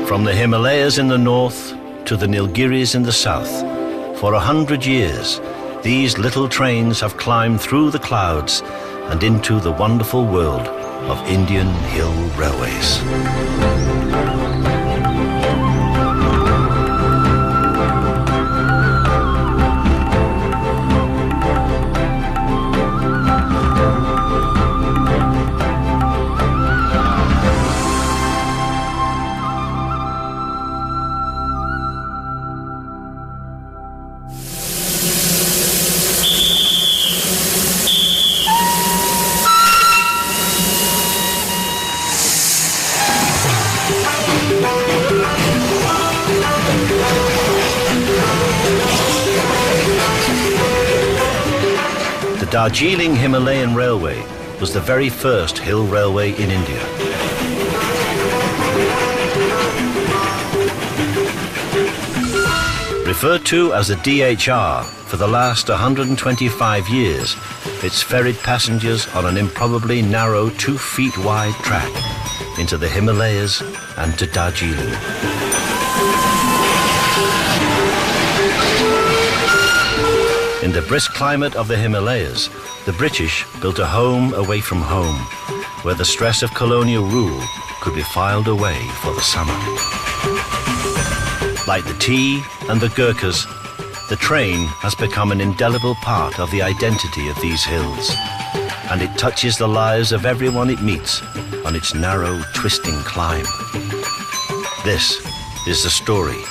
From the Himalayas in the north to the Nilgiris in the south, for 100 years, these little trains have climbed through the clouds and into the wonderful world of Indian hill railways. The Darjeeling Himalayan Railway was the very first hill railway in India. Referred to as the DHR for the last 125 years, it's ferried passengers on an improbably narrow 2 feet wide track into the Himalayas and to Darjeeling. In the brisk climate of the Himalayas, the British built a home away from home, where the stress of colonial rule could be filed away for the summer. Like the tea and the Gurkhas, the train has become an indelible part of the identity of these hills, and it touches the lives of everyone it meets on its narrow, twisting climb. This is the story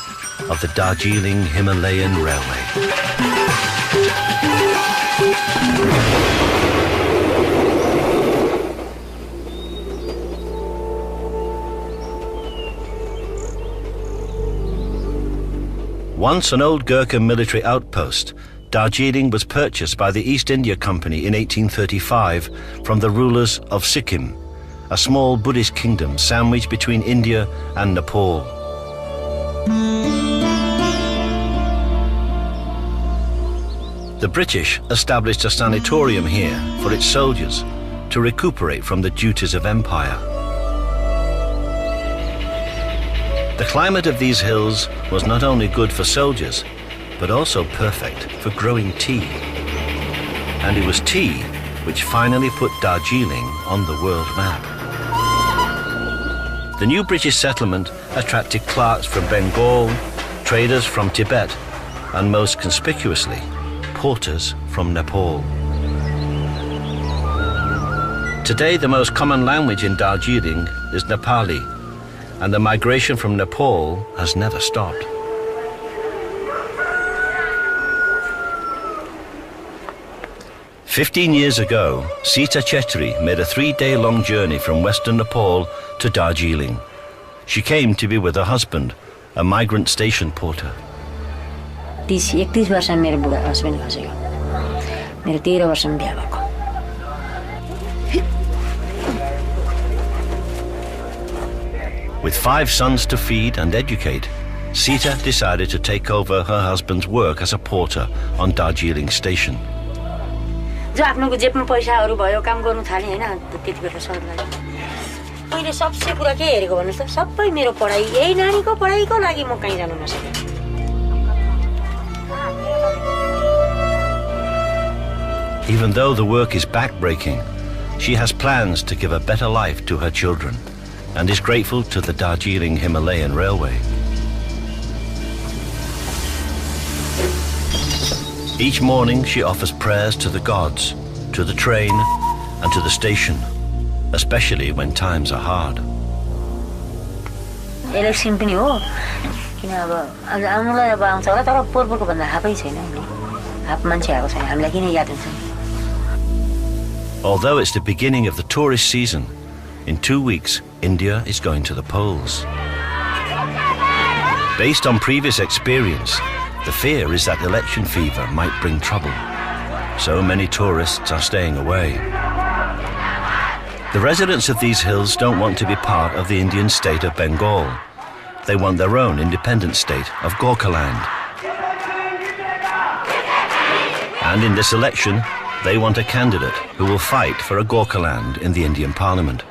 of the Darjeeling Himalayan Railway. Once an old Gurkha military outpost, Darjeeling was purchased by the East India Company in 1835 from the rulers of Sikkim, a small Buddhist kingdom sandwiched between India and Nepal. The British established a sanatorium here for its soldiers to recuperate from the duties of empire. The climate of these hills was not only good for soldiers, but also perfect for growing tea. And it was tea which finally put Darjeeling on the world map. The new British settlement attracted clerks from Bengal, traders from Tibet, and most conspicuously, porters from Nepal. Today, the most common language in Darjeeling is Nepali, and the migration from Nepal has never stopped. "15 years ago, Sita Chetri made a 3-day-long journey from western Nepal to Darjeeling. She came to be with her husband, a migrant station porter. 31 वर्ष मेरो बुढा husband खसेको मेरो 13 वर्षमा बिहा भएको With 5 sons to feed and educate, Sita decided to take over her husband's work as a porter on Darjeeling station. जो आफ्नको जेबमा पैसाहरु भयो काम गर्नु थाले हैन त्यति बेला सर लाग्यो मैले सबसे कुरा के हेरेको भन्नुस् त सबै मेरो पढाइ यही नानीको पढाइको लागि म कहीं जानु नसके Even though the work is backbreaking, she has plans to give a better life to her children and is grateful to the Darjeeling Himalayan Railway. Each morning she offers prayers to the gods, to the train and to the station, especially when times are hard. Election पनि हो किन अब आउनुलाई अब आउँछ होला तर पोहोरको भन्दा हापै छैन नि हाप मान्छे आएको छैन हामीलाई किन याद हुन्छ Although it's the beginning of the tourist season, in 2 weeks India is going to the polls. Based on previous experience, the fear is that election fever might bring trouble. So many tourists are staying away. The residents of these hills don't want to be part of the Indian state of Bengal. They want their own independent state of Gorkhaland. And in this election, they want a candidate who will fight for a Gorkhaland in the Indian Parliament.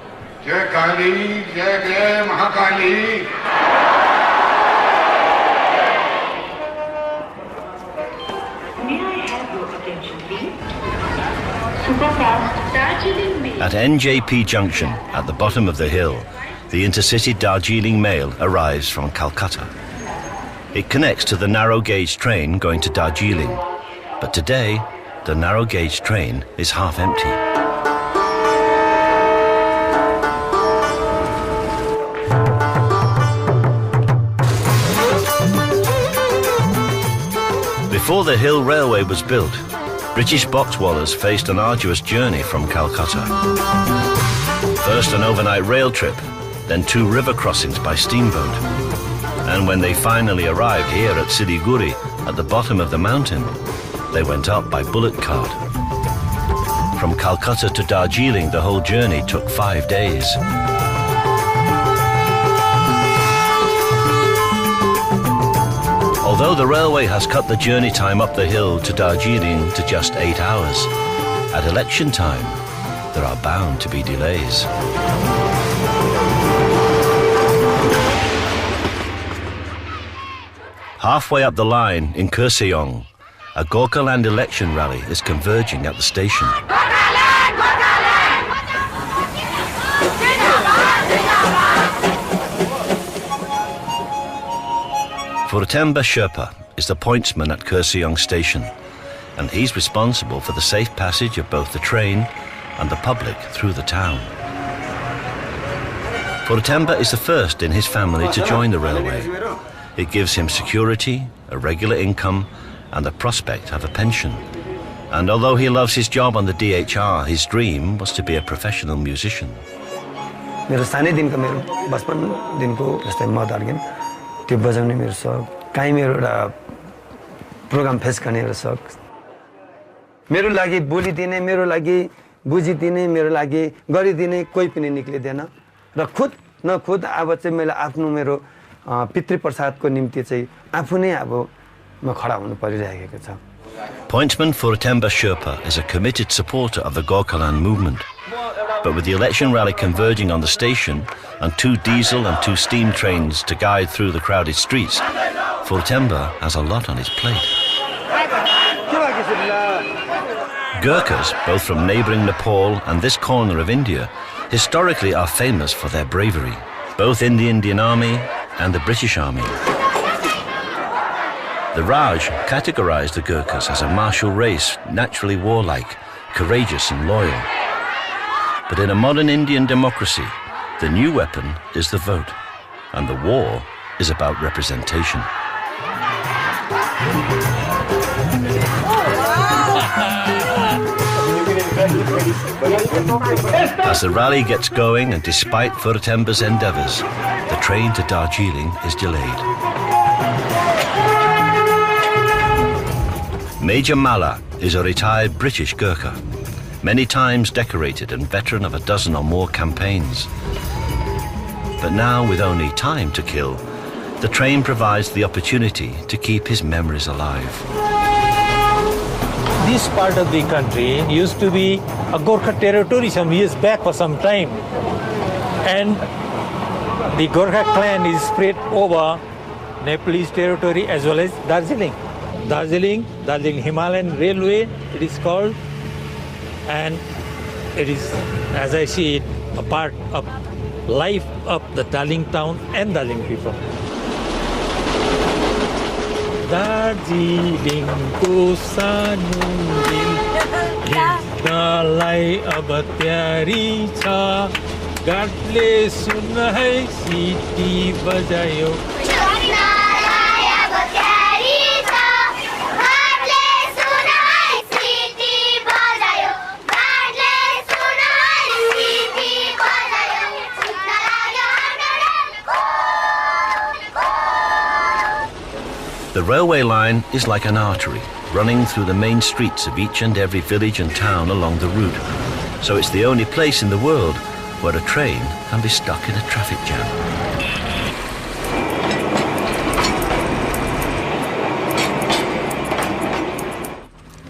Jai Kali, Jai Jai Mahakali. Superfast Darjeeling Mail. At NJP Junction, at the bottom of the hill, the intercity Darjeeling Mail arrives from Calcutta. It connects to the narrow-gauge train going to Darjeeling, but today, the narrow-gauge train is half empty. Before the Hill Railway was built, British boxwallers faced an arduous journey from Calcutta. First an overnight rail trip, then 2 river crossings by steamboat. And when they finally arrived here at Siliguri, at the bottom of the mountain, they went up by bullock cart. From Calcutta to Darjeeling, the whole journey took 5 days. Although the railway has cut the journey time up the hill to Darjeeling to just 8 hours, at election time, there are bound to be delays. Halfway up the line in Kurseong, a Gorkhaland election rally is converging at the station. Furtemba Sherpa is the pointsman at Kurseong station, and he's responsible for the safe passage of both the train and the public through the town. Furtemba is the first in his family to join the railway. It gives him security, a regular income, and the prospect of a pension. And although he loves his job on the DHR, his dream was to be a professional musician. मेरो सानै दिनको मेरो 55 दिनको जस्तै म दार्जिलिङ त्यो बजाउने मेरो शौक काहीँ मेरो एउटा प्रोग्राम फेस गर्ने एउटा शौक मेरो लागि बोलिदिने मेरो लागि बुझिदिने मेरो लागि गरिदिने कोही पनि निक्लिदैन र खुद न खुद अब चाहिँ मैले आफ्नो मेरो पितृ प्रसादको निम्ति चाहिँ आफू नै अब म खडा हुनु परिरहेको छ. Pointsman Furtemba Sherpa is a committed supporter of the Gorkhaland movement. But with the election rally converging on the station and 2 diesel and 2 steam trains to guide through the crowded streets, Furtemba has a lot on his plate. Gurkhas, both from neighbouring Nepal and this corner of India, historically are famous for their bravery, both in the Indian Army and the British Army. The Raj categorized the Gurkhas as a martial race, naturally warlike, courageous and loyal. But in a modern Indian democracy, the new weapon is the vote, and the war is about representation. As the rally gets going, and despite Furtemba's endeavours, the train to Darjeeling is delayed. Major Malla is a retired British Gurkha, many times decorated and veteran of a dozen or more campaigns. But now, with only time to kill, the train provides the opportunity to keep his memories alive. This part of the country used to be a Gorkha territory some years back for some time. And the Gorkha clan is spread over Nepalese territory as well as Darjeeling. Darjeeling Himalayan Railway, it is called. And it is, as I see it, a part of life of the Darjeeling town and Darjeeling people. Darjeeling ko sanu dil हिर्दलाई अब तयारी छ गाडले सुन है city बजायो The railway line is like an artery running through the main streets of each and every village and town along the route. So it's the only place in the world where a train can be stuck in a traffic jam.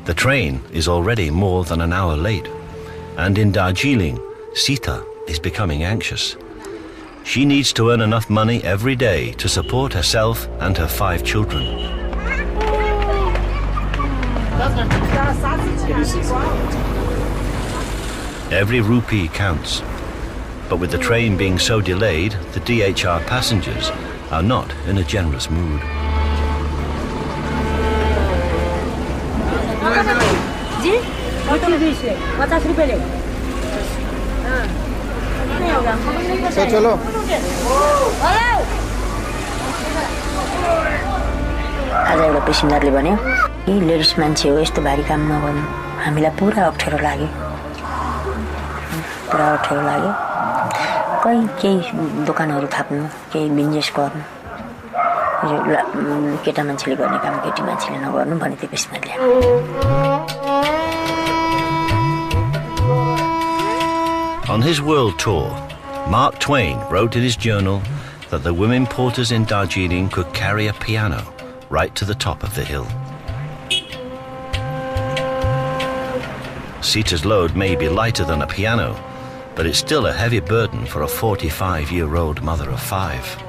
The train is already more than an hour late, and in Darjeeling, Sita is becoming anxious. She needs to earn enough money every day to support herself and her 5 children. Every rupee counts. But with the train being so delayed, the DHR passengers are not in a generous mood. आज एउटा पेसेन्जरले भन्यो कि ladies मान्छे हो यस्तो भारी काम नगर्नु हामीलाई पुरा अप्ठ्यारो लाग्यो केही दोकानहरू थाप्नु केही बिजनेस गर्नु केटा मान्छेले गर्ने काम केटी मान्छेले नगर्नु भने त्यो पेसेन्जरले On his world tour, Mark Twain wrote in his journal that the women porters in Darjeeling could carry a piano right to the top of the hill. Sita's load may be lighter than a piano, but it's still a heavy burden for a 45-year-old mother of 5.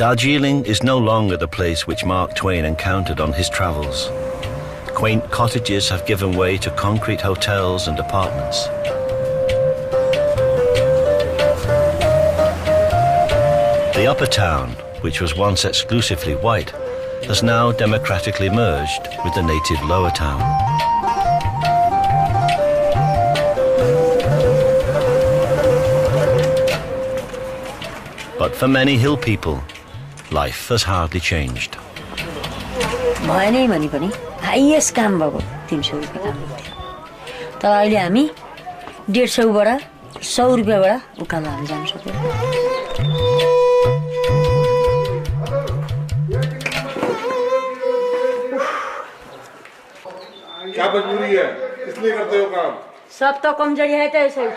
Darjeeling is no longer the place which Mark Twain encountered on his travels. Quaint cottages have given way to concrete hotels and apartments. The upper town, which was once exclusively white, has now democratically merged with the native lower town. But for many hill people, life has hardly changed. भएनै भने पनि highest काम भएको 300 रुपैयाँ काम गर्थ्यो तर अहिले हामी 150 बाट 100 रुपैयाँबाट उकालो हामी जान सक्छौँ क्या मजबूरी है इसलिए करते हो काम सब तो कमजोरी है तो ऐसे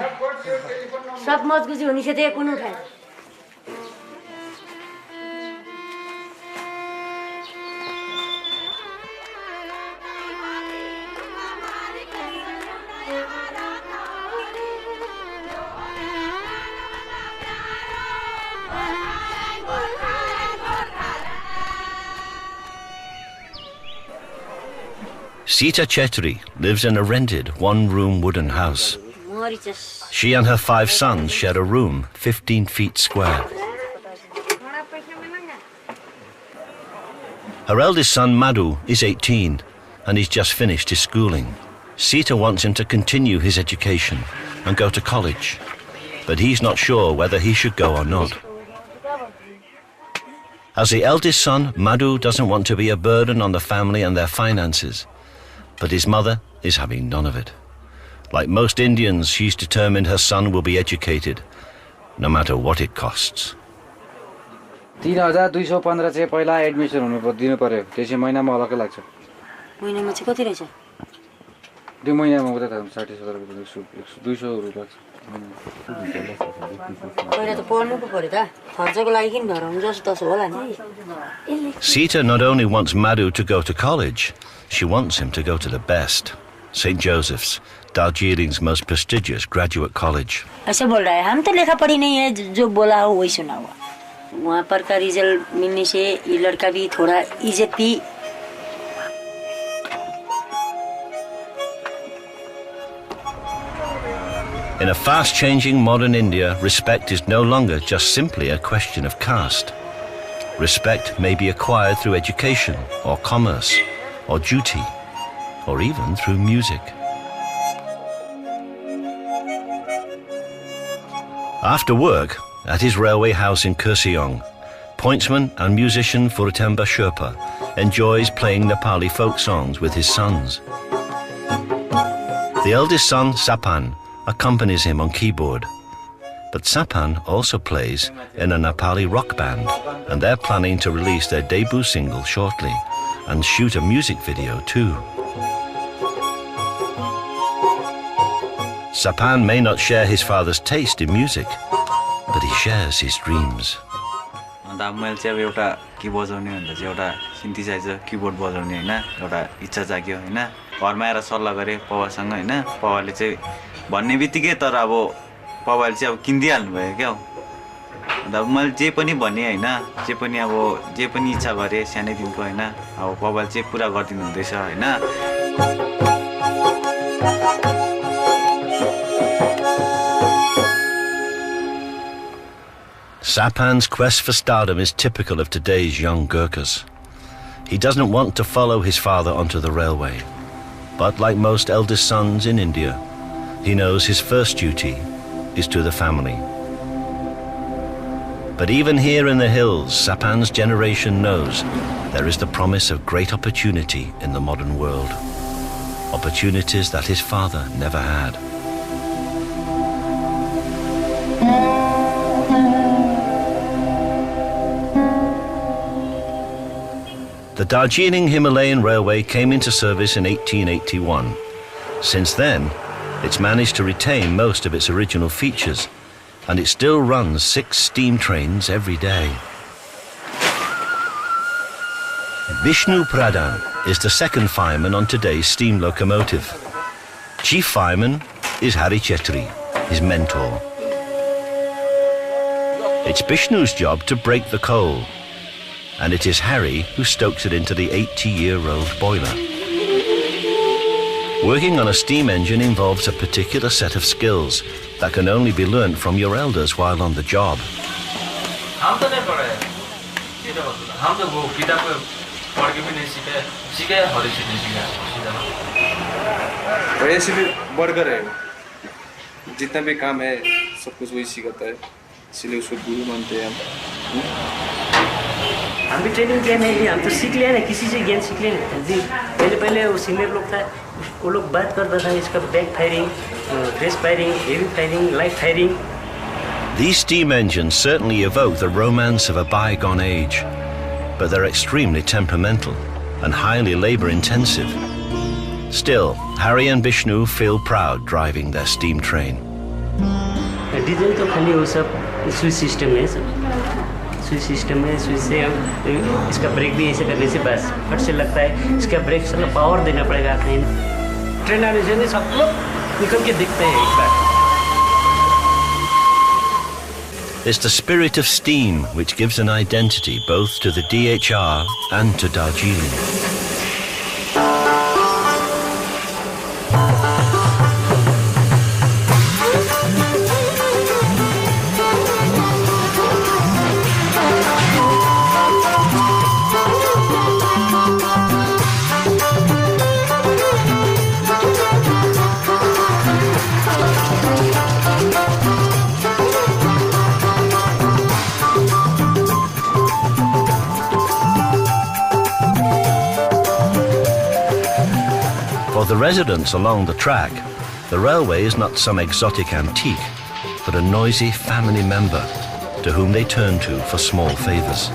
सब मजबूरी होनी से तो कौन उठाए Sita Chetri lives in a rented one-room wooden house. She and her 5 sons share a room 15 feet square. Her eldest son Madhu is 18 and he's just finished his schooling. Sita wants him to continue his education and go to college, but he's not sure whether he should go or not. As the eldest son, Madhu doesn't want to be a burden on the family and their finances. But his mother is having none of it. Like most Indians, she's determined her son will be educated, no matter what it costs. 3215 चाहिँ पहिला admission हुनु दिनु पर्यो त्यसै महिनामा अलग्गै लाग्छ महिनामा चाहिँ कति रहेछ त्यो महिनामा उता 60,000 रुपैयाँ 200 रुपैयाँ पहिला त पढ्नु पो पर्यो त खर्चको लागि किन भराउनु जस्तो तसो होला नि Sita not only wants Madhu to go to college, she wants him to go to the best, St. Joseph's, Darjeeling's most prestigious graduate college. ऐसे बोल रहा है हम तो लेखा पढ़ी नहीं है जो बोला हो वही सुना हुआ वहाँ पर का रिजल्ट मिलने से ये लड़का भी थोड़ा इज्जत भी In a fast-changing modern India, respect is no longer just simply a question of caste. Respect may be acquired through education or commerce or duty or even through music. After work, at his railway house in Kurseong, pointsman and musician Furtemba Sherpa enjoys playing Nepali folk songs with his sons. The eldest son, Sapan, accompanies him on keyboard. But Sapan also plays in a Nepali rock band, and they're planning to release their debut single shortly and shoot a music video too. Sapan may not share his father's taste in music, but he shares his dreams. मैले चाहिँ एउटा की बजाउने भन्दा चाहिँ एउटा synthesiser keyboard बजाउने हैन एउटा इच्छा जाग्यो हैन घरमा आएर सल्लाह गरे पवासँग हैन पवाले चाहिँ भन्ने बित्तिकै तर अब पवाले चाहिँ अब किन्दिहाल्नु भयो के अन्त मैले जे पनि भने होइन जे पनि इच्छा गरेँ सानैदेखिको होइन अब बाबाले चाहिँ पुरा गरिदिनु हुँदैछ होइन Sapan's quest for stardom is typical of today's young Gurkhas. He doesn't want to follow his father onto the railway, but like most eldest sons in India, he knows his first duty is to the family. But even here in the hills, Sapan's generation knows there is the promise of great opportunity in the modern world, opportunities that his father never had. The Darjeeling Himalayan Railway came into service in 1881. Since then, it's managed to retain most of its original features, and it still runs 6 steam trains every day. Vishnu Pradhan is the second fireman on today's steam locomotive. Chief fireman is Hari Chetri, his mentor. It's Vishnu's job to break the coal, and it is Harry who stokes it into the 80-year-old boiler. Working on a steam engine involves a particular set of skills that can only be learnt from your elders while on the job. जितना भी काम है सब कुछ वही सिखाता है इसलिए उसको गुरु मानते हैं हम भी ट्रेनिंग किया नहीं हम तो सीख लिया ना किसी से ज्ञान सीख लिया जी पहले वो सीनियर लोग था वो लोग बात करता था इसका back firing face firing heavy firing light firing. These steam engines certainly evoke the romance of a bygone age, but they're extremely temperamental and highly labor-intensive. Still, Harry and Vishnu feel proud driving their steam train. Diesel तो खाली वो सब switch system है switch से इसका break भी ऐसे करने से बस फट से लगता है इसका ब्रेक से पावर देना पड़ेगा कहीं ट्रेन आने से सब लोग निकल के दिखते हैं एक बार. It's the spirit of steam which gives an identity both to the DHR and to Darjeeling. For the residents along the track, the railway is not some exotic antique, but a noisy family member to whom they turn to for small favors.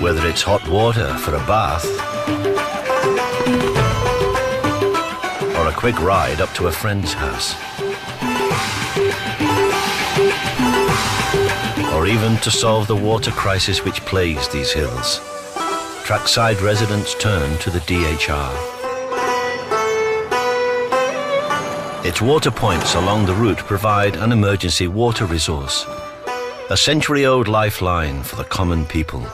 Whether it's hot water for a bath or a quick ride up to a friend's house, or even to solve the water crisis which plagues these hills, trackside residents turn to the DHR. Its water points along the route provide an emergency water resource, a century-old lifeline for the common people,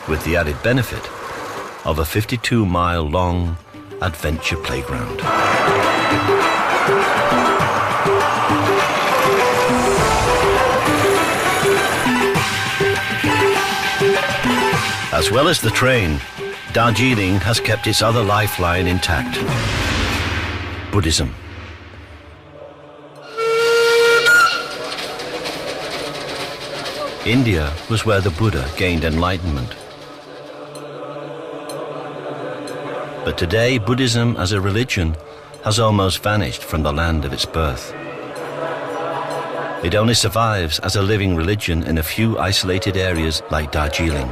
with the added benefit of a 52-mile-long adventure playground. As well as the train, Darjeeling has kept its other lifeline intact: Buddhism. India was where the Buddha gained enlightenment. But today, Buddhism as a religion has almost vanished from the land of its birth. It only survives as a living religion in a few isolated areas like Darjeeling.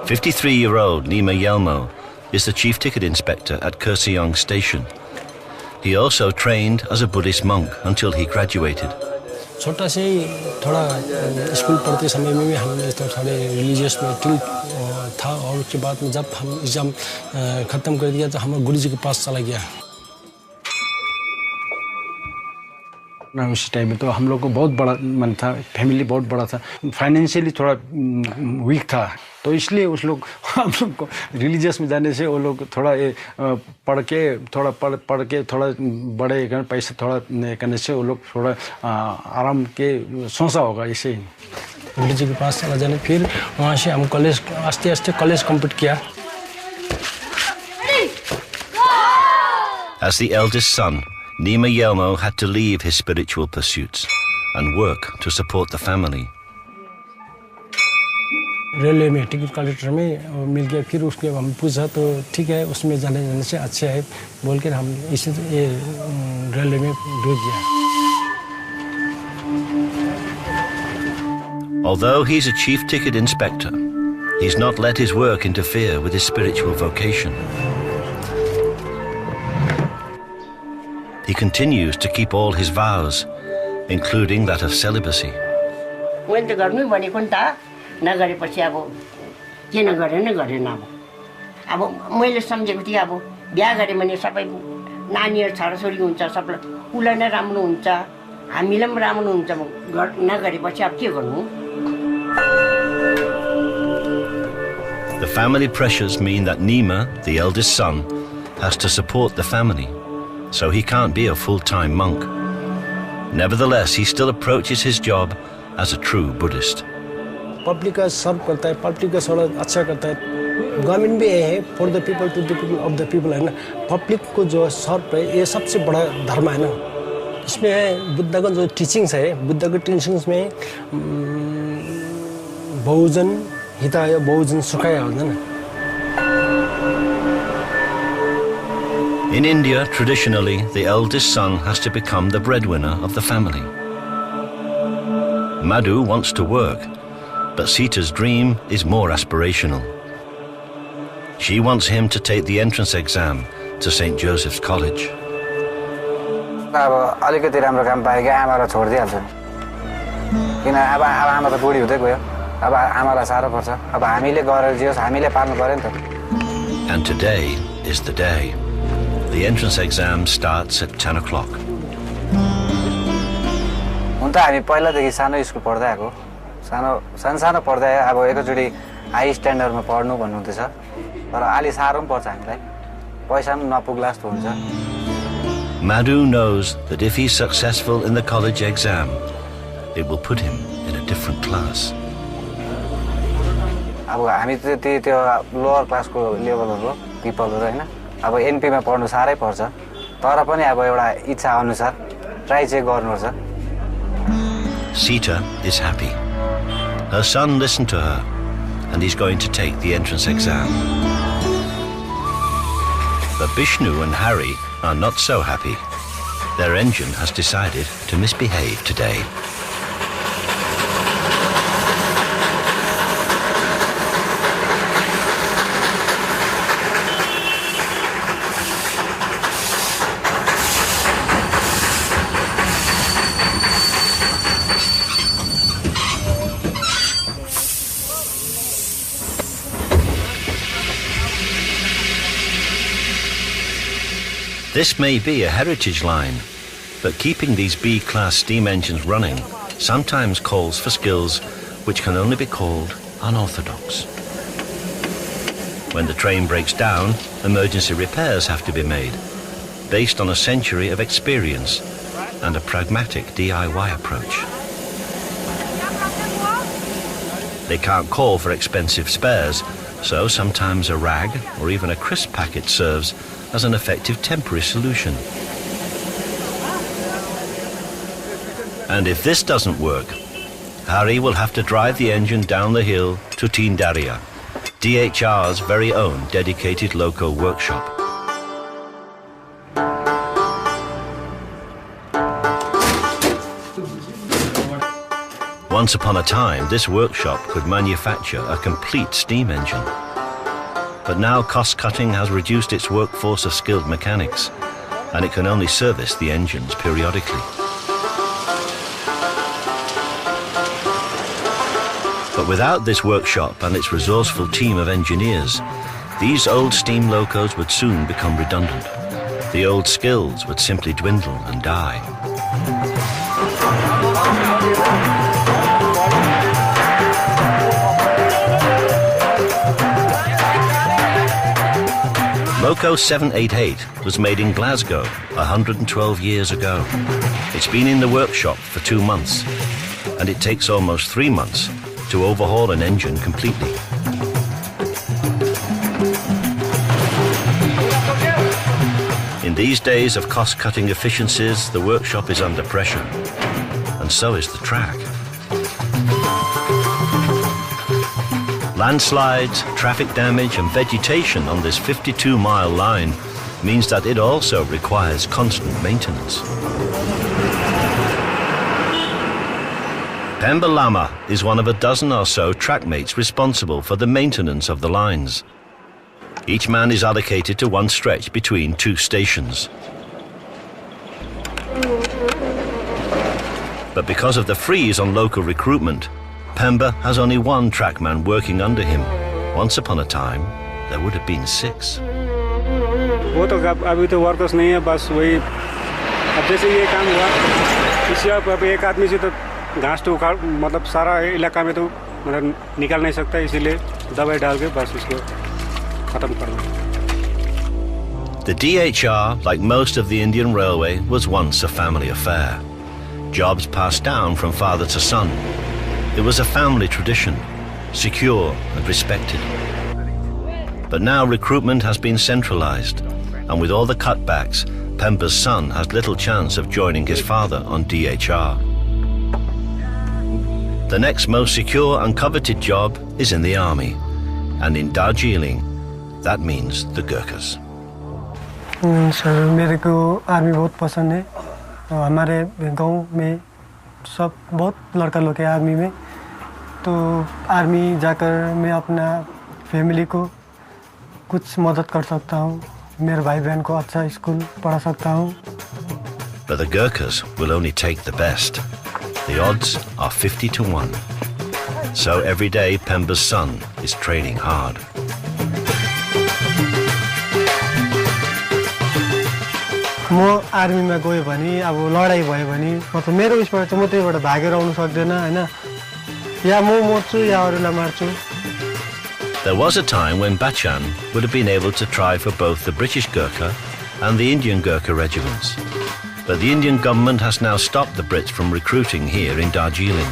53-year-old Nima Yelmo is the chief ticket inspector at Kurseong station. He also trained as a Buddhist monk until he graduated. छोटा से ही थोड़ा school पढ़ते समय में भी हमने तो थोड़े रिलीजियस में टिल था और उसके बाद में जब हम एग्ज़ाम ख़त्म कर दिया तो हम गुरु जी के पास चला गया उस टाइम में तो हम लोग को बहुत बड़ा मन था फैमिली बहुत बड़ा था फाइनेंशियली थोड़ा वीक था तो इसलिए उस लोग हम लोग को रिलीजियस में जाने से वो लोग थोड़ा पढ़ के थोड़ा बड़े पैसा थोड़ा करने से वो लोग थोड़ा आराम के सोचा होगा इसे ही गुरु जी के पास चला जाने फिर वहाँ से हम कॉलेज आस्ते आस्ते कॉलेज कंप्लीट किया As the eldest son, Nima Yelmo had to leave his spiritual pursuits and work to support the family. Railway में टिकट कलेक्टर में मिल गया फिर उसके हम पूछा तो ठीक है उसमें जाने से अच्छा है बोल कर हम इसे रेलवे में ढूंढ गया Although he's a chief ticket inspector, he's not let his work interfere with his spiritual vocation. He continues to keep all his vows, including that of celibacy. मैले त गर्नु भनेको नि त नगरेपछि अब किन गरेन अब मैले सम्झेको थिएँ अब बिहा गरे भने सबै नानीहरु छोराछोरी हुन्छ सबलाई उलाई नै राम्रो हुन्छ हामीलाई पनि राम्रो हुन्छ नगरेपछि अब के गर्नु The family pressures mean that Nima, the eldest son, has to support the family, so he can't be a full-time monk. Nevertheless, he still approaches his job as a true Buddhist. Public का सर्व करता है public का थोड़ा अच्छा करता है government भी है for the people to the people of the people है ना पब्लिक को जो सर्व है ये सबसे बड़ा धर्म है ना इसमें बुद्ध का जो टीचिंग्स है बुद्ध के टीचिंग्स में बहुजन हिताय बहुजन सुखाय होता है ना In India, traditionally, the eldest son has to become the breadwinner of the family. Madhu wants to work, but Sita's dream is more aspirational. She wants him to take the entrance exam to St. Joseph's College. अब अलिकति राम्रो काम पाएँ आमालाई छोड्दिहाल्छु किन अब आमा त बुढी हुँदै गयो अब आमालाई साह्रो पर्छ अब हामीले गरेर जियोस् हामीले पाल्नु पर्यो नि त And today is the day. The entrance exam starts at 10 o'clock. हुन त हामी पहिलादेखि सानो स्कुल पढ्दै आएको सानो पढ्दै अब एकैचोटि हाई स्ट्यान्डर्डमा पढ्नु भन्नुहुँदैछ तर अलि साह्रो पनि पर्छ हामीलाई पैसा पनि नपुग्ला जस्तो हुन्छ Madhu knows that if he's successful in the college exam, it will put him in a different class. अब हामी त्यो लोअर क्लासको लेभलहरु पिपलहरु हैन अब एनपीमा पढ्नु साह्रै पर्छ तर पनि अब एउटा इच्छा अनुसार ट्राई चाहिँ गर्नुपर्छ Sita is happy. Her son listened to her and he's going to take the entrance exam. But Bishnu and Hari are not so happy. Their engine has decided to misbehave today. This may be a heritage line, but keeping these B-class steam engines running sometimes calls for skills which can only be called unorthodox. When the train breaks down, emergency repairs have to be made, based on a century of experience and a pragmatic DIY approach. They can't call for expensive spares, so sometimes a rag or even a crisp packet serves as an effective temporary solution. And if this doesn't work, Hari will have to drive the engine down the hill to Teendaria, DHR's very own dedicated loco workshop. Once upon a time, this workshop could manufacture a complete steam engine. But now cost-cutting has reduced its workforce of skilled mechanics, and it can only service the engines periodically. But without this workshop and its resourceful team of engineers, these old steam locos would soon become redundant. The old skills would simply dwindle and die. Loco 788 was made in Glasgow 112 years ago. It's been in the workshop for 2 months, and it takes almost 3 months to overhaul an engine completely. In these days of cost-cutting efficiencies, the workshop is under pressure, and so is the track. Landslides, traffic damage and vegetation on this 52-mile line means that it also requires constant maintenance. Pemba Lama is one of a dozen or so trackmates responsible for the maintenance of the lines. Each man is allocated to one stretch between 2 stations. But because of the freeze on local recruitment, Pemba has only one trackman working under him. Once upon a time, there would have been 6. वो तो अभी तो workers नहीं है, बस वही अब जैसे ये काम हुआ इसी अब एक आदमी से तो घास तो उखाड़ मतलब सारा इलाका में तो मतलब निकाल नहीं सकता, इसीलिए दवाई डाल के बस इसको खत्म करना. The DHR, like most of the Indian Railway, was once a family affair. Jobs passed down from father to son. It was a family tradition, secure and respected. But now recruitment has been centralized, and with all the cutbacks, Pemba's son has little chance of joining his father on DHR. The next most secure and coveted job is in the army, and in Darjeeling, that means the Gurkhas. Sir मेरे को army बहुत पसंद है. हमारे गांव में सब बहुत लड़का लोग हैं आर्मी में, तो आर्मी जाकर मैं अपना फैमिली को कुछ मदद कर सकता हूँ, मेरे भाई बहन को अच्छा स्कूल पढ़ा सकता हूँ. But the Gurkhas will only take the best. The odds are 50 to 1. So every day Pemba's son is training hard. म आर्मीमा गयो भने अब लडाई भयो भने मतलब मेरो उसबाट चाहिँ म त्यहीबाट भागेर आउनु सक्दैन हैन, या म मर्छु या अरूलाई मार्छु. There was a time when Bachan would have been able to try for both the British Gurkha and the Indian Gurkha regiments. But the Indian government has now stopped the Brits from recruiting here in Darjeeling.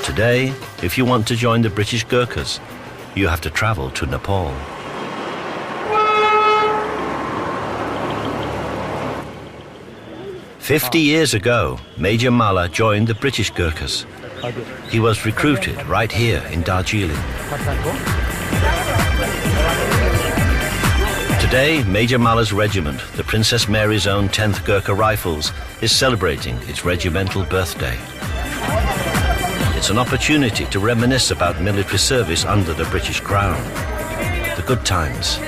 Today, if you want to join the British Gurkhas, you have to travel to Nepal. "50 years ago, Major Malla joined the British Gurkhas. He was recruited right here in Darjeeling. Today, Major Malla's regiment, the Princess Mary's own 10th Gurkha Rifles, is celebrating its regimental birthday. It's an opportunity to reminisce about military service under the British Crown, the good times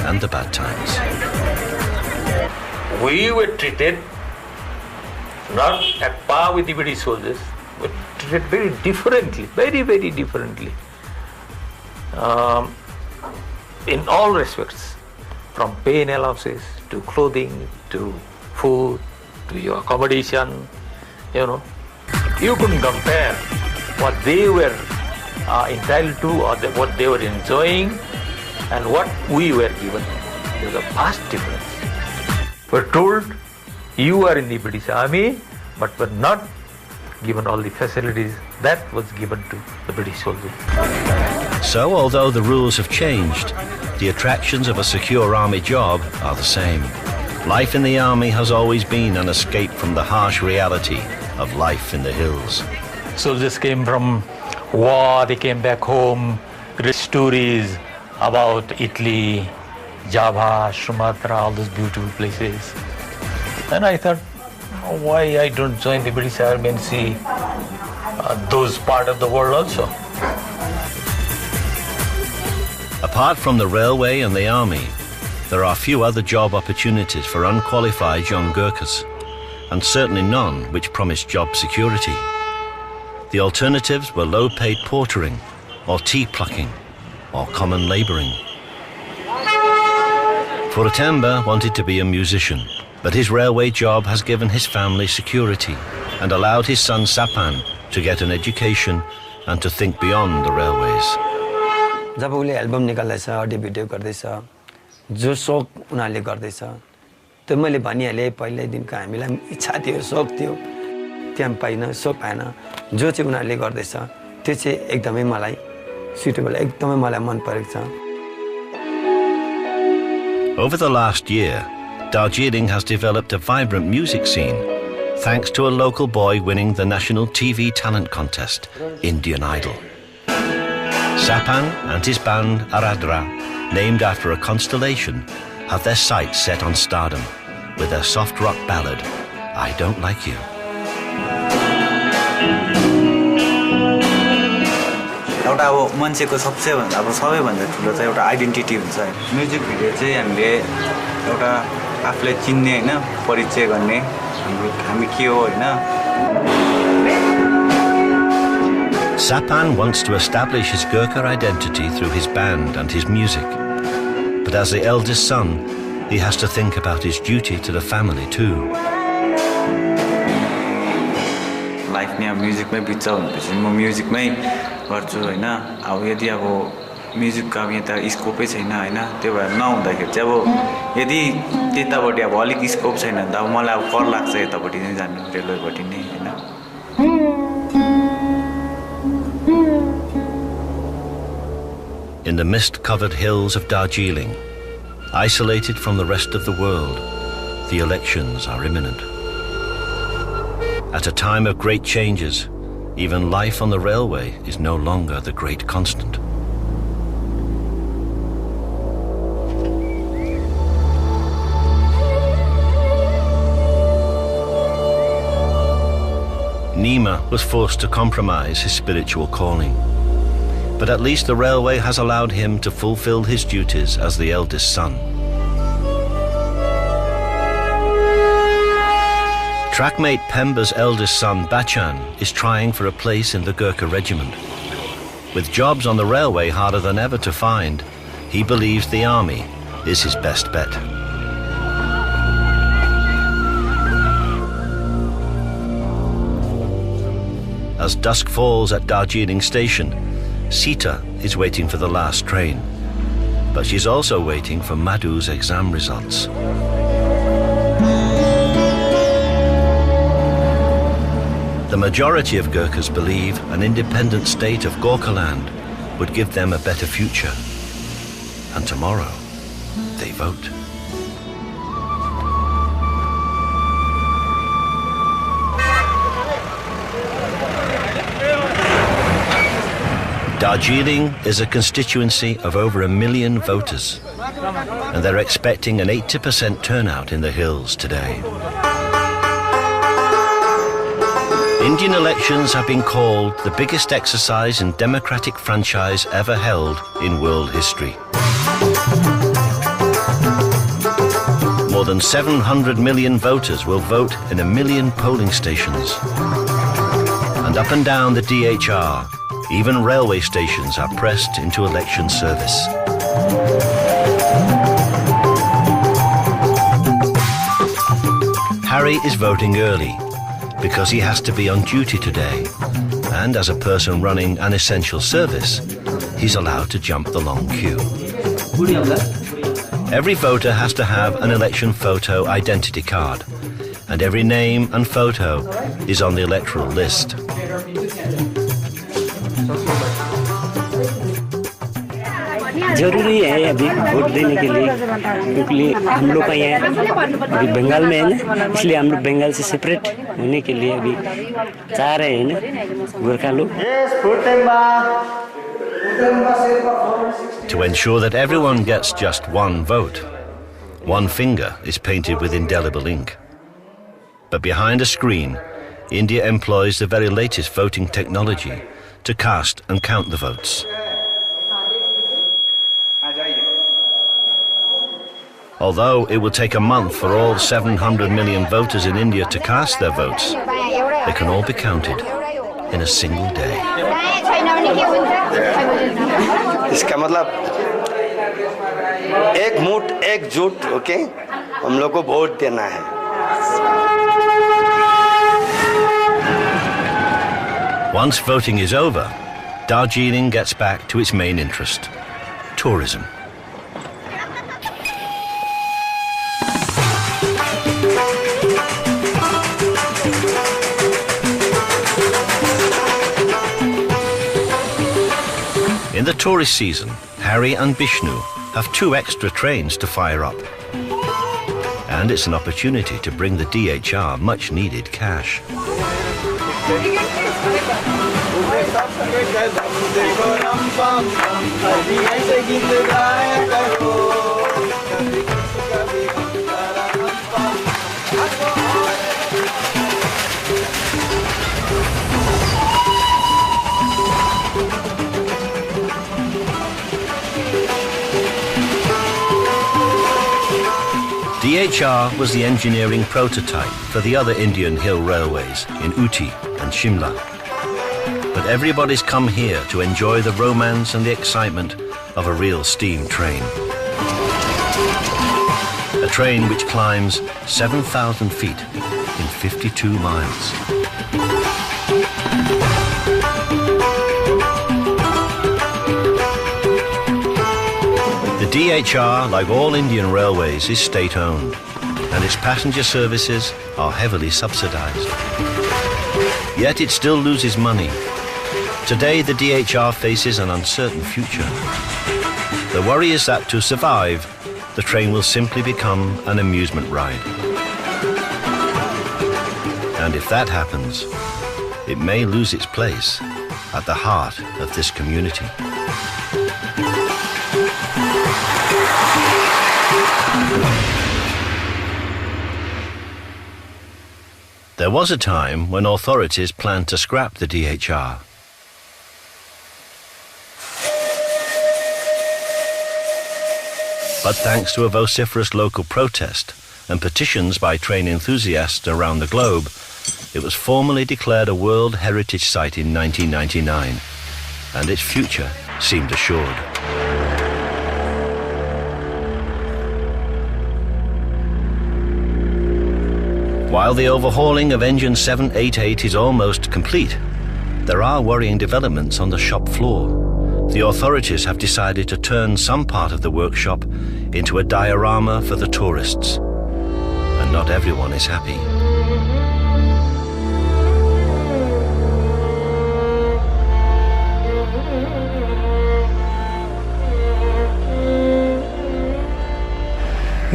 and the bad times. We were treated not at par with the British soldiers, but treated very differently, very, very differently. In all respects, from pay and allowances to clothing to food to your accommodation, you know. You couldn't compare what they were entitled to or what they were enjoying and what we were given. There's a vast difference. We're told you are in the British Army, but were not given all the facilities that was given to the British soldiers. So, although the rules have changed, the attractions of a secure army job are the same. Life in the army has always been an escape from the harsh reality of life in the hills. Soldiers came from war, they came back home, read stories about Italy, Java, Sumatra, all those beautiful places. And I thought, why I don't join the British Army and see those part of the world also. Apart from the railway and the army, there are few other job opportunities for unqualified young Gurkhas, and certainly none which promise job security. The alternatives were low-paid portering, or tea plucking, or common labouring. Furatemba wanted to be a musician, but his railway job has given his family security and allowed his son Sapan to get an education and to think beyond the railways. जब उले album निकाल्दैछ audio video गर्दैछ जो शौक उनीहरूले गर्दैछ त्यो मैले भनिहालेँ पहिल्यैदेखिको हामीलाई इच्छा थियो शौक थियो त्यहाँ पाइन शौक पाएन जो चाहिँ उनीहरूले गर्दैछ त्यो चाहिँ एकदमै मलाई सुटेबल एकदमै मलाई मन परेको छ. Over the last year, Darjeeling has developed a vibrant music scene thanks to a local boy winning the national TV talent contest, Indian Idol. Sapan and his band Aradra, named after a constellation, have their sights set on stardom with their soft rock ballad, I Don't Like You. एउटा अब मान्छेको सबैभन्दा ठुलो चाहिँ एउटा identity हुन्छ हैन. Music video चाहिँ हामीले एउटा आफूलाई चिन्ने हैन परिचय गर्ने हामी के हो हैन. Sapan wants to establish his Gurkha identity through his band and his music. But as the eldest son, he has to think about his duty to the family too. Life नै म्युजिकमै बित्छ भनेपछि म म्युजिकमै गर्छु हैन. अब यदि अब म्युजिकको अब यहाँ त स्कोपै छैन हैन. त्यो भएर नहुँदाखेरि चाहिँ अब यदि त्यतापट्टि अब अलिक स्कोप छैन भने त अब मलाई अब कर लाग्छ यतापट्टि नै जानु रेलवेपट्टि नै हैन. In the mist-covered hills of Darjeeling, isolated from the rest of the world, the elections are imminent. At a time of great changes, even life on the railway is no longer the great constant. Nima was forced to compromise his spiritual calling. But at least the railway has allowed him to fulfill his duties as the eldest son. Trackmate Pemba's eldest son, Bachan, is trying for a place in the Gurkha regiment. With jobs on the railway harder than ever to find, he believes the army is his best bet. As dusk falls at Darjeeling station, Sita is waiting for the last train, but she's also waiting for Madhu's exam results. The majority of Gurkhas believe an independent state of Gorkhaland would give them a better future. And tomorrow, they vote. Darjeeling is a constituency of over 1 million voters, and they're expecting an 80% turnout in the hills today. Indian elections have been called the biggest exercise in democratic franchise ever held in world history. More than 700 million voters will vote in 1 million polling stations. And up and down the DHR, even railway stations are pressed into election service. Harry is voting early because he has to be on duty today, and as a person running an essential service, he's allowed to jump the long queue. Every voter has to have an election photo identity card, and every name and photo is on the electoral list. जरूरी है अभी vote देने के लिए, क्योंकि हम लोग का यहाँ अभी बंगाल में है ना, इसलिए हम लोग बंगाल से सेपरेट होने के लिए अभी चाह रहे हैं ना गोरखा लोग. To ensure that everyone gets just one vote, one finger is painted with indelible ink. But behind a screen, India employs the very latest voting technology to cast and count the votes. Although it will take a month for all 700 million voters in India to cast their votes, they can all be counted in a single day. इसका मतलब एक मुठ एकजुट होके हम लोग को vote देना है. Once voting is over, Darjeeling gets back to its main interest, tourism. In the tourist season, Harry and Bishnu have 2 extra trains to fire up. And it's an opportunity to bring the DHR much needed cash. DHR was the engineering prototype for the other Indian hill railways in Ooty and Shimla. But everybody's come here to enjoy the romance and the excitement of a real steam train. A train which climbs 7,000 feet in 52 miles. The DHR, like all Indian railways, is state-owned, and its passenger services are heavily subsidized. Yet it still loses money. Today, the DHR faces an uncertain future. The worry is that to survive, the train will simply become an amusement ride. And if that happens, it may lose its place at the heart of this community. There was a time when authorities planned to scrap the DHR. But thanks to a vociferous local protest and petitions by train enthusiasts around the globe, it was formally declared a World Heritage Site in 1999, and its future seemed assured. While the overhauling of engine 788 is almost complete, there are worrying developments on the shop floor. The authorities have decided to turn some part of the workshop into a diorama for the tourists, and not everyone is happy.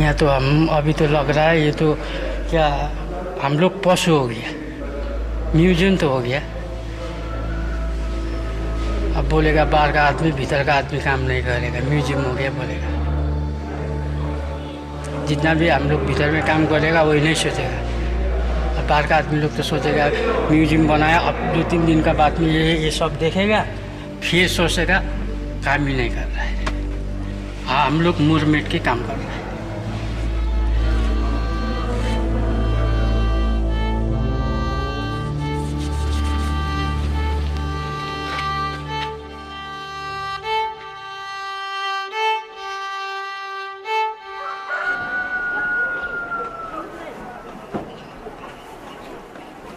यहाँ तो हम अभी तो लग रहा है ये तो क्या हम लोग पशु हो गया, म्यूजियम तो हो गया। अब बोलेगा बाहर का आदमी भीतर का आदमी काम नहीं करेगा, म्यूजियम हो गया बोलेगा। जितना भी हम लोग भीतर में काम करेगा वही नहीं सोचेगा, अब बाहर का आदमी लोग तो सोचेगा म्यूजियम बनाया, अब 2-3 दिन का बाद में ये सब देखेगा, फिर सोचेगा काम ही नहीं कर रहा है। हाँ, हम लोग मुँह मिट के काम कर रहे हैं।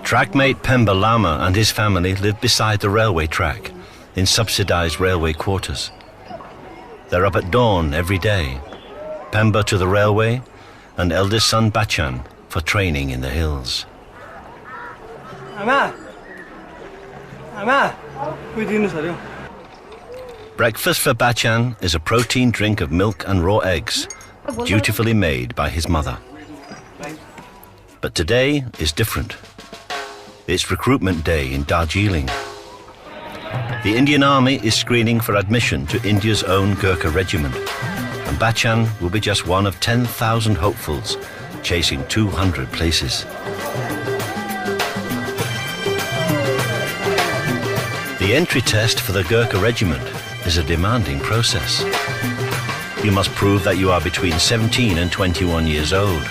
Trackmate Pemba Lama and his family live beside the railway track in subsidized railway quarters. They're up at dawn every day, Pemba to the railway and eldest son Bachan for training in the hills. Breakfast for Bachan is a protein drink of milk and raw eggs, dutifully made by his mother. But today is different. It's recruitment day in Darjeeling. The Indian Army is screening for admission to India's own Gurkha regiment, and Bachan will be just one of 10,000 hopefuls chasing 200 places. The entry test for the Gurkha regiment is a demanding process. You must prove that you are between 17 and 21 years old.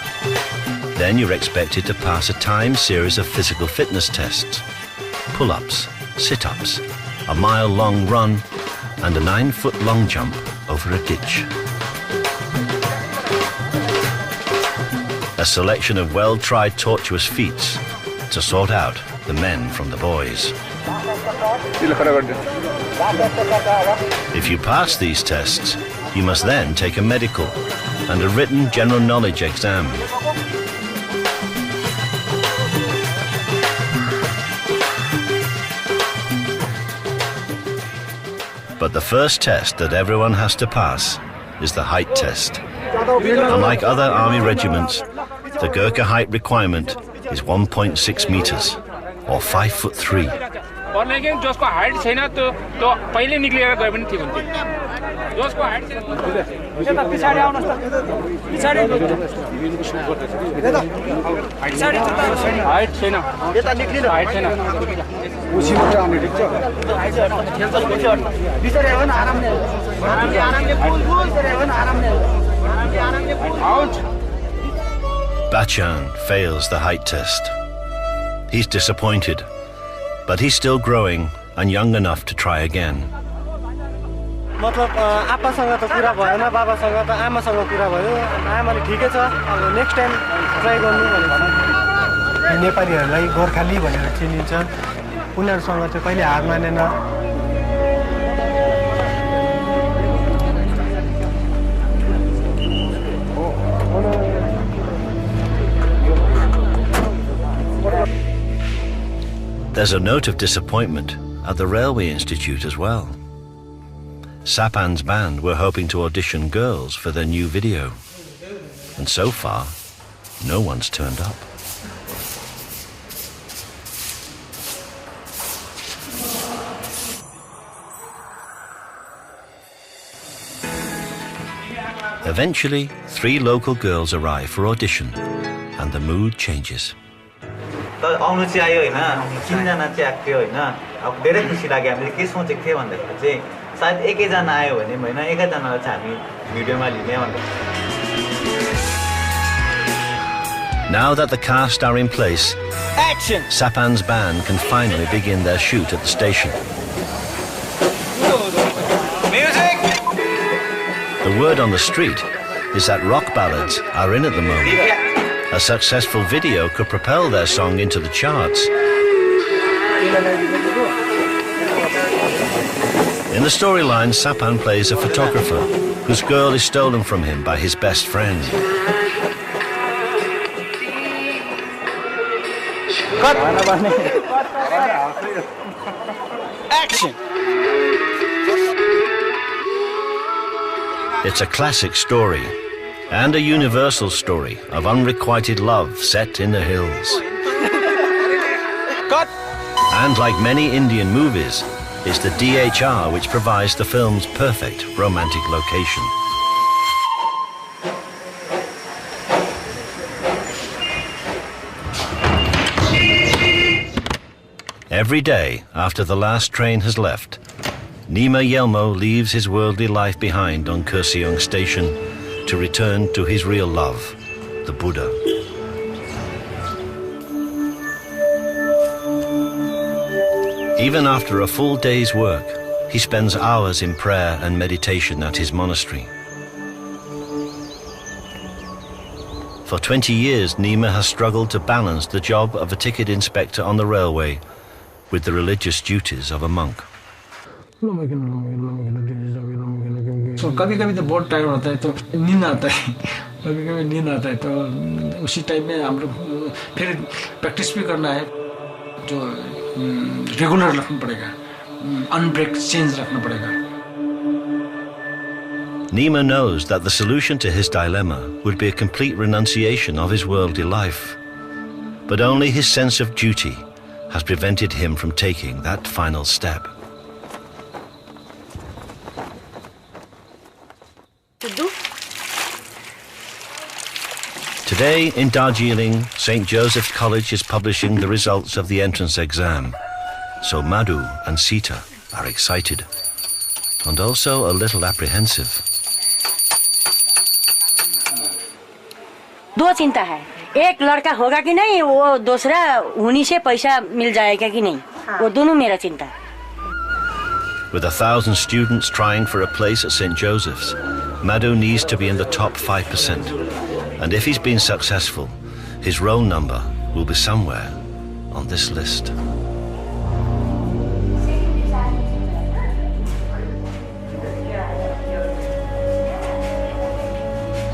Then you're expected to pass a timed series of physical fitness tests, pull-ups sit-ups, a mile-long run, and a 9-foot-long jump over a ditch. A selection of well-tried tortuous feats to sort out the men from the boys. If you pass these tests, you must then take a medical and a written general knowledge exam. But the first test that everyone has to pass is the height test. Unlike other army regiments, the Gurkha height requirement is 1.6 meters, or 5'3". जसको height छैन त्यो पहिले निक्लिएर गए पनि ठिक हुन्थ्यो जसको height छैन यता पिछाडी आउनुस् त पिछाडी हाइट छैन यता निक्लिनु हाइट छैन उसी मात्र आउने ठीक छ पिछाडी आउन आरामले आरामले पुल पिछाडी आउन आरामले out Bachchan fails the height test. He's disappointed, but he's still growing and young enough to try again. मतलब आप्पासँग त कुरा भएन बाबासँग त आमासँग कुरा भयो आमाले ठिकै छ अब नेक्स्ट टाइम ट्राई गर्नु भनेको नेपालीहरूलाई गोर्खाली भनेर चिनिन्छ उनीहरूसँग चाहिँ कहिले हार मानेन There's a note of disappointment at the Railway Institute as well. Sapan's band were hoping to audition girls for their new video. And so far, no one's turned up. Eventually, 3 local girls arrive for audition, and the mood changes. आउनु चाहिँ आयो हैन 3 जना चाहिँ आएको थियो हैन अब धेरै खुसी लाग्यो हामीले के सोचेको थिए भन्दाखेरि चाहिँ सायद एकै जना आयो भने हैन एकै जनालाई चाहिँ हामी भिडियोमा लिने भनेर Now that the cast are in place, action! Sapan's band can finally begin their shoot at the station. Music! The word on the street is that rock ballads are in at the moment. A successful video could propel their song into the charts. In the storyline, Sapan plays a photographer whose girl is stolen from him by his best friend. Cut! Action! It's a classic story, and a universal story of unrequited love set in the hills. Cut! And like many Indian movies, it's the DHR which provides the film's perfect romantic location. Every day after the last train has left, Nima Yelmo leaves his worldly life behind on Kurseong station to return to his real love, the Buddha. Even after a full day's work, he spends hours in prayer and meditation at his monastery. For 20 years, Nima has struggled to balance the job of a ticket inspector on the railway with the religious duties of a monk. तो कभी-कभी तो बहुत time होता है तो नींद आता है कभी-कभी नींद आता है तो उसी टाइम में हम लोग फिर प्रैक्टिस भी करना है जो रेगुलर रखना पड़ेगा अनब्रेक चेंज रखना पड़ेगा. Nima knows that the solution to his dilemma would be a complete renunciation of his worldly life, but only his sense of duty has prevented him from taking that final step. Today in Darjeeling, St. Joseph's College is publishing the results of the entrance exam. So Madhu and Sita are excited and also a little apprehensive. दो चिंता है एक लड़का होगा कि नहीं, वो दूसरा उन्हीं से पैसा मिल जाएगा कि नहीं, वो दोनों मेरा चिंता। With 1,000 students trying for a place at St. Joseph's, Madhu needs to be in the top 5%. And if he's been successful, his roll number will be somewhere on this list.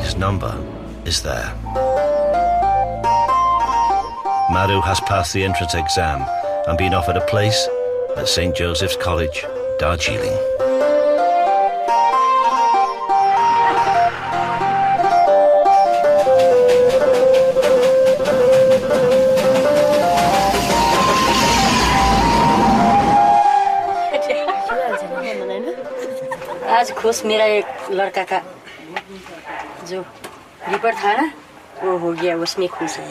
His number is there. Madhu has passed the entrance exam and been offered a place at St. Joseph's College, Darjeeling. आज खुश मेरा एक लड़का का जो report था ना वो हो गया, उसमें खुश है।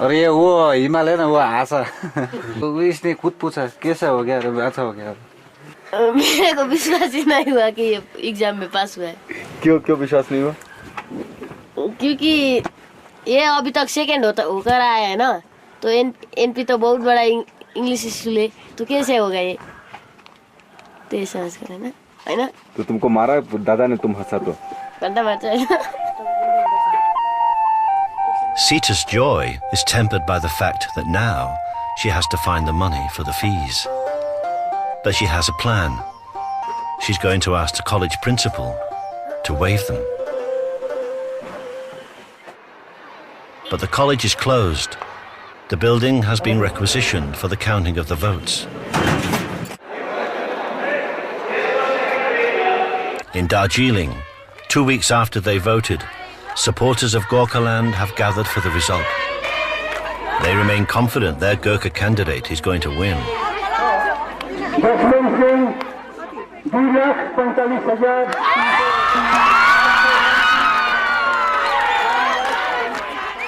और ये वो हिमालयन वो आशा इसने खुद पूछा कैसा हो गया, अच्छा हो गया। मेरे को विश्वास ही नहीं हुआ कि ये एग्जाम में पास हुआ है। क्यों विश्वास नहीं हुआ? क्योंकि ये अभी तक सेकंड होकर आया है ना, तो एनपी तो बहुत बड़ा इंग्लिश स्कूल है, तो कैसे होगा ये, तो ये समझ कर है ना। तो तुमको मारा दादा ने, तुम हंसा तो गंदा बच्चा है। Sita's joy is tempered by the fact that now she has to find the money for the fees. But she has a plan. She's going to ask the college principal to waive them. But the college is closed. The building has been requisitioned for the counting of the votes. In Darjeeling, 2 weeks after they voted, supporters of Gorkhaland have gathered for the result. They remain confident their Gurkha candidate is going to win.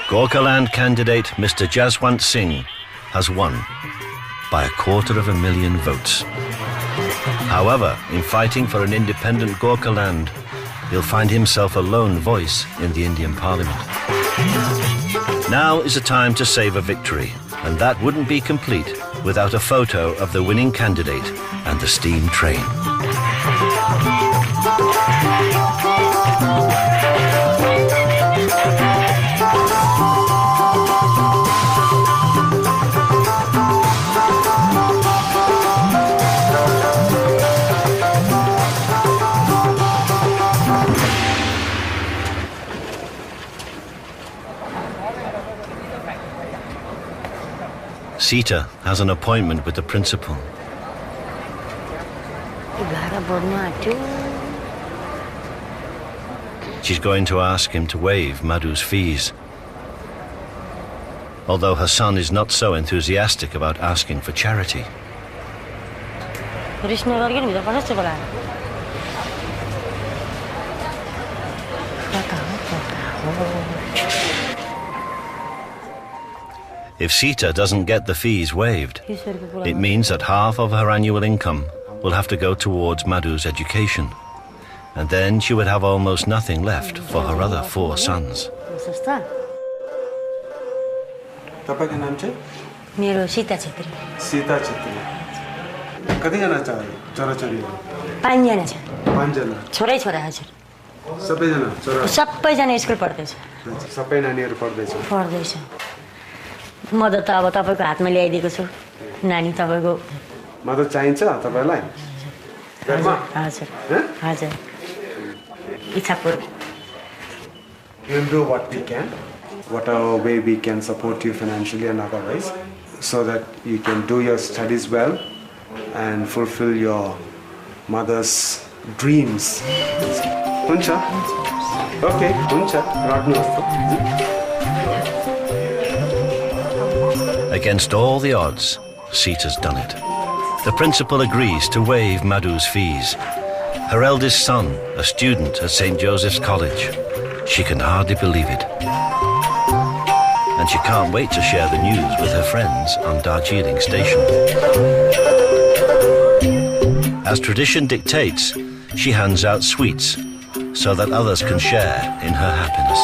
Gorkhaland candidate Mr. Jaswant Singh has won by 250,000 votes. However, in fighting for an independent Gorkhaland, he'll find himself a lone voice in the Indian Parliament. Now is a time to savour victory, and that wouldn't be complete without a photo of the winning candidate and the steam train. Sita has an appointment with the principal. She's going to ask him to waive Madhu's fees. Although her son is not so enthusiastic about asking for charity. If Sita doesn't get the fees waived, it means that half of her annual income will have to go towards Madhu's education. And then she would have almost nothing left for her other 4 sons. तपाईको नाम चाहिँ? मेरो सीता छेत्री। सीता छेत्री। कतिजना छोराछोरीहरू? 5 जना छ। 5 जना। छोरै छोरा हजुर। सबैजना छोरा? सबैजना स्कुल पढ्दैछ। सबै नानीहरू पढ्दैछ? पढ्दैछ। मदत त अब तपाईको हातमा ल्याइदिएको छु। नानी तपाईको मदत चाहिन्छ तपाईलाई? हजुर। हजुर। इच्छापूर्वक। We'll do what we can, whatever way we can support you financially and otherwise, so that you can do your studies well and fulfill your mother's dreams. Huncha? Okay, huncha. Against all the odds, Sita's done it. The principal agrees to waive Madhu's fees. Her eldest son, a student at St. Joseph's College. She can hardly believe it. And she can't wait to share the news with her friends on Darjeeling station. As tradition dictates, she hands out sweets so that others can share in her happiness.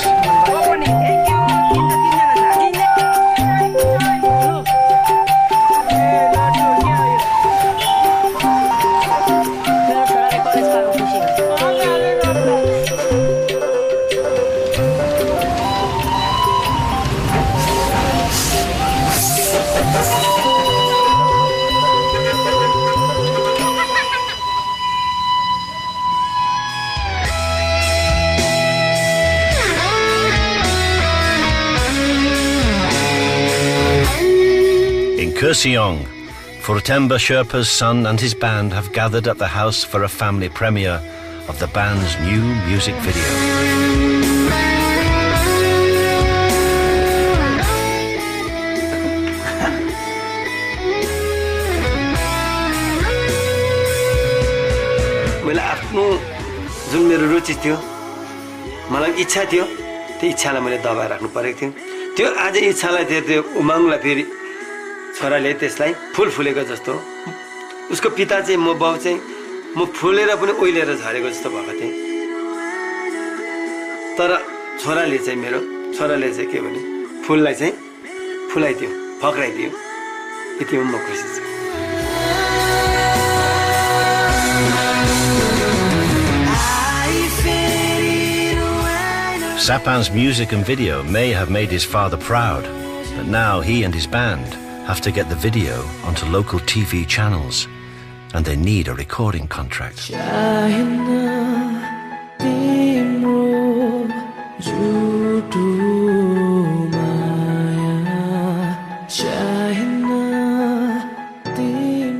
Kurseong, Furtemba Sherpa's son and his band have gathered at the house for a family premiere of the band's new music video. मैले आफ्नो जुन मेरो रुचि थियो मलाई इच्छा थियो त्यो इच्छालाई मैले दबाएर राख्नु परेको थियो त्यो आज इच्छालाई त्यो उमङ्गलाई फेरि छोराले त्यसलाई फुल फुलेको जस्तो उसको पिता चाहिँ म बाउ चाहिँ म फुलेर पनि ओइलेर झरेको जस्तो भएको थिएँ तर छोराले चाहिँ के भने फुललाई चाहिँ फुलाइदियो फक्राइदियो यतिमा म खुसी छु Sapan's music and video may have made his father proud, but now he and his band have to get the video onto local TV channels, and they need a recording contract.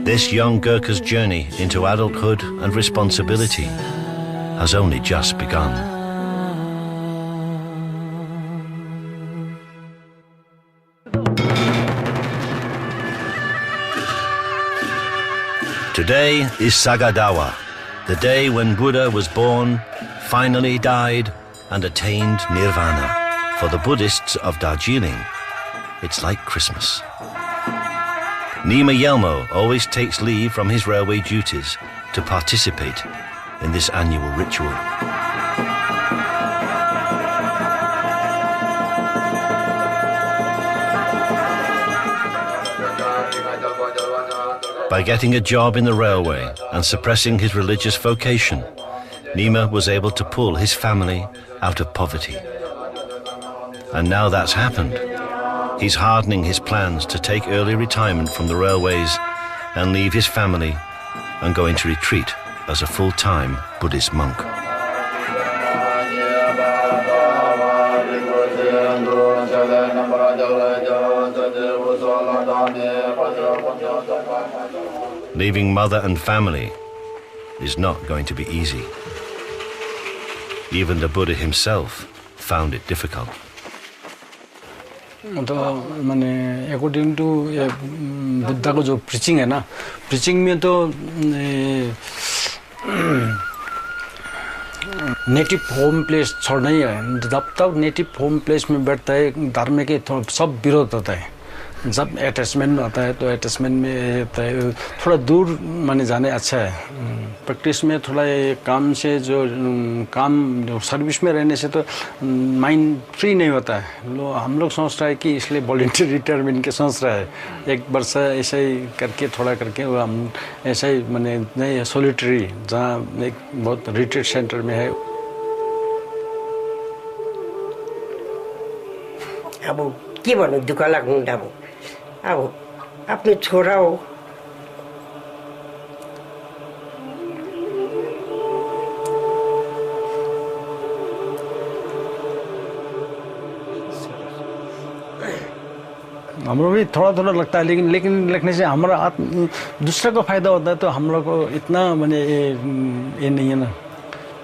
This young Gurkha's journey into adulthood and responsibility has only just begun. Today is Sagadawa, the day when Buddha was born, finally died, and attained Nirvana. For the Buddhists of Darjeeling, it's like Christmas. Nima Yelmo always takes leave from his railway duties to participate in this annual ritual. By getting a job in the railway and suppressing his religious vocation, Nima was able to pull his family out of poverty. And now that's happened, he's hardening his plans to take early retirement from the railways and leave his family and go into retreat as a full-time Buddhist monk. Leaving mother and family is not going to be easy. Even the Buddha himself found it difficult. According to Buddha को जो preaching है ना, preaching में तो native home place छोड़ना ही है. जब तक native home place में बैठता है, धर्म के सब विरोध होता है. जब अटैचमेंट आता है तो अटैचमेंट में होता है थोड़ा दूर माने जाने अच्छा है प्रैक्टिस में थोड़ा काम से जो काम सर्विस में रहने से तो माइंड फ्री नहीं होता है हम लोग सोच रहा है कि इसलिए वॉलंटियर रिटायरमेंट के सोच रहा है एक वर्ष ऐसे ही करके थोड़ा करके वो हम ऐसा ही माने नहीं सोलिटरी जहाँ एक बहुत रिट्रीट सेंटर में है अब के भन्नु दुःख लाग्नु अब आफ्नो छोरा हो हमरो भी थोड़ा थोड़ा लगता है लेकिन लिखने से हमारा दूसरे को फायदा होता है तो हम लोग को इतना माने ये नहीं है ना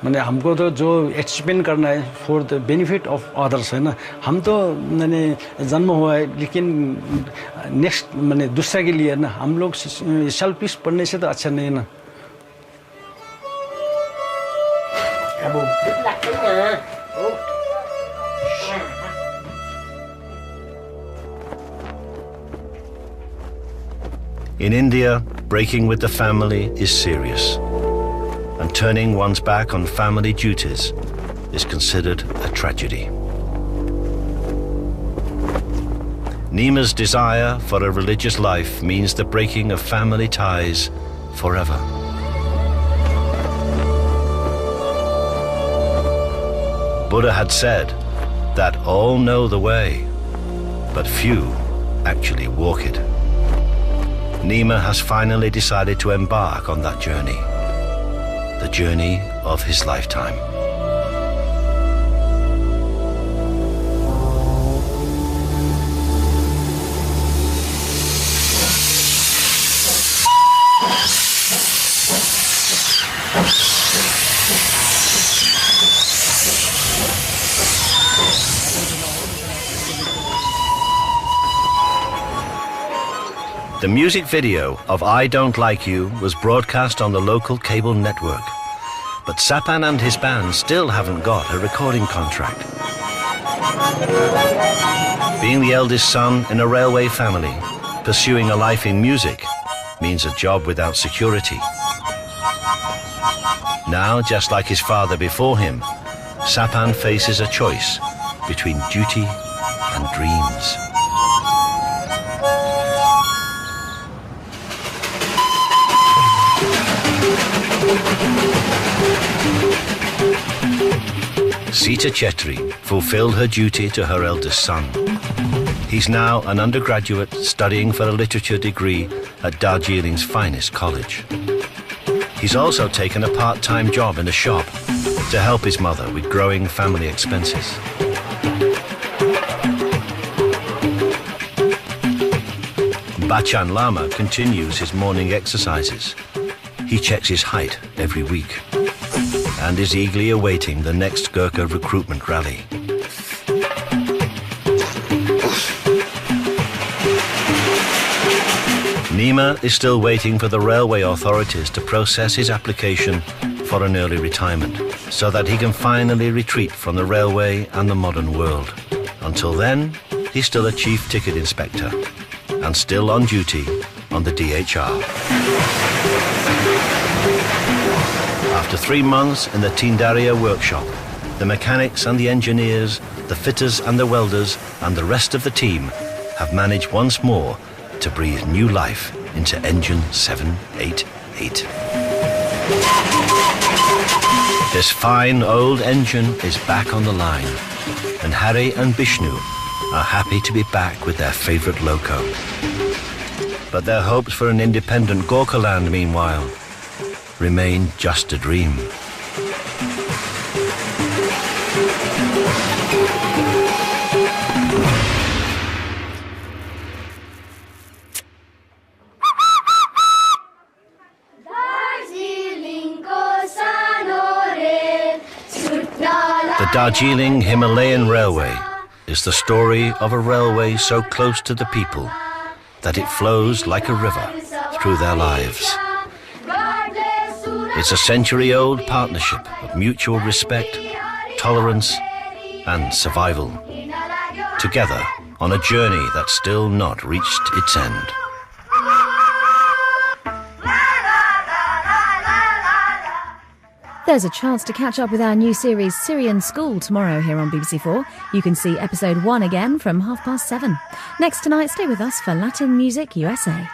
माने हमको तो जो अचीवमेंट करना है for the benefit of others है ना हम तो मैंने जन्म हुआ है लेकिन नेक्स्ट माने दूसरे के लिए ना हम लोग सेल्फिश पढ़ने से तो अच्छा नहीं है ना In India, breaking with the family is serious, and turning one's back on family duties is considered a tragedy. Nima's desire for a religious life means the breaking of family ties forever. Buddha had said that all know the way, but few actually walk it. Nima has finally decided to embark on that journey, the journey of his lifetime. The music video of I Don't Like You was broadcast on the local cable network, but Sapan and his band still haven't got a recording contract. Being the eldest son in a railway family, pursuing a life in music means a job without security. Now, just like his father before him, Sapan faces a choice between duty and dreams. Sita Chetri fulfilled her duty to her eldest son. He's now an undergraduate studying for a literature degree at Darjeeling's finest college. He's also taken a part-time job in a shop to help his mother with growing family expenses. Bachan Lama continues his morning exercises. He checks his height every week and is eagerly awaiting the next Gurkha recruitment rally. Nima is still waiting for the railway authorities to process his application for an early retirement so that he can finally retreat from the railway and the modern world. Until then, he's still a chief ticket inspector and still on duty on the DHR. After 3 months in the Tindaria workshop, the mechanics and the engineers, the fitters and the welders and the rest of the team have managed once more to breathe new life into engine 788. This fine old engine is back on the line, and Harry and Bishnu are happy to be back with their favourite loco. But their hopes for an independent Gorkha land, meanwhile, remain just a dream. The Darjeeling Himalayan Railway is the story of a railway so close to the people that it flows like a river through their lives. It's a century-old partnership of mutual respect, tolerance, and survival, together on a journey that's still not reached its end. There's a chance to catch up with our new series Syrian School tomorrow here on BBC4. You can see episode 1 again from 7:30. Next tonight, stay with us for Latin Music USA.